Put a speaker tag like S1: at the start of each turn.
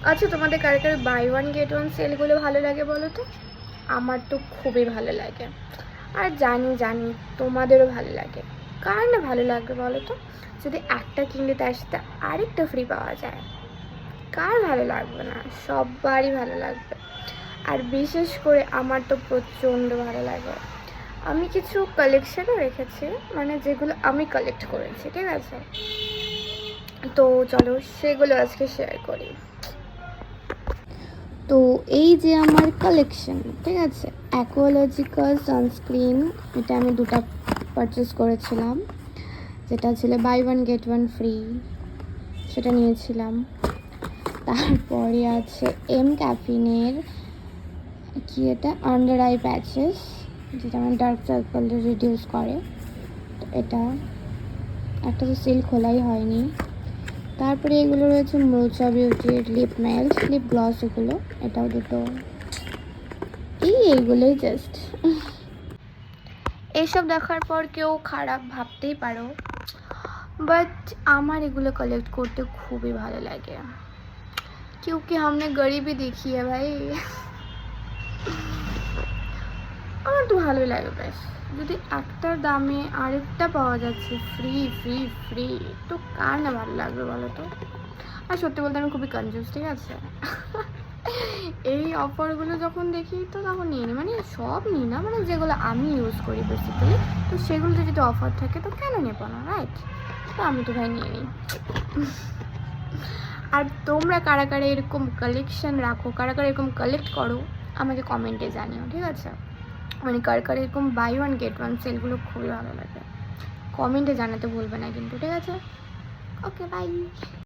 S1: আচ্ছা, তোমাদের কার কার by one get one সেলগুলো ভালো লাগে বলো তো? আমার তো খুবই ভালো লাগে। আর জানি জানি তোমাদেরও ভালো লাগে। কার না ভালো লাগবে বলো তো? যদি একটা কিনলে তার সাথে আরেকটা ফ্রি পাওয়া যায়, কার ভালো লাগবে না? সবারই ভালো লাগবে। আর বিশেষ করে আমার তো প্রচণ্ড ভালো লাগে। আমি কিছু কালেকশনও রেখেছি, মানে যেগুলো আমি কালেক্ট করেছি, ঠিক আছে? তো চলো সেগুলো আজকে শেয়ার করি। তো এই যে আমার কালেকশন, ঠিক আছে? অ্যাকোয়ালজিক্যাল সানস্ক্রিন, এটা আমি দুটো পারচেস করেছিলাম, যেটা ছিল buy one get one free, সেটা নিয়েছিলাম। তারপরে আছে এম ক্যাফিনের কি এটা আন্ডার আই প্যাচেস, যেটা আমার ডার্ক সার্কেল রিডিউস করে। তো এটা একটা তো সিল খোলাই হয়নি। তারপরে এগুলো রয়েছে মোচা বিউটির লিপ মেল্ট, লিপ গ্লস, এগুলো এটাও দুটো। এইগুলোই জাস্ট। এইসব দেখার পর কেউ খারাপ ভাবতেই পারো, বাট আমার এগুলো কালেক্ট করতে খুবই ভালো লাগে, क्योंकि हमने गरीबी देखी है भाई। আমার তো ভালোই লাগে বেশ। যদি একটার দামে আরেকটা পাওয়া যাচ্ছে ফ্রি ফ্রি ফ্রি, তো কার না ভালো লাগবে বলো তো? আর সত্যি বলতে আমি খুবই কনফিউজ, ঠিক আছে? এই অফারগুলো যখন দেখি তো তখন নিয়ে নিই, মানে সব নিই না, মানে যেগুলো আমি ইউজ করি বেসিক্যালি, তো সেগুলোতে যদি অফার থাকে তো কেন নেবো না, রাইট? তো আমি তো ভাই নিয়ে নিই। আর তোমরা কারা কারা এরকম কালেকশন রাখো, কারা কারা এরকম কালেক্ট করো, আমাকে কমেন্টে জানিও, ঠিক আছে? মানে কার কার এরকম বাই ওয়ান গেট ওয়ান সেলগুলো খুবই ভালো লাগে, কমেন্টে জানাতে ভুলবে না কিন্তু, ঠিক আছে? ওকে, বাই।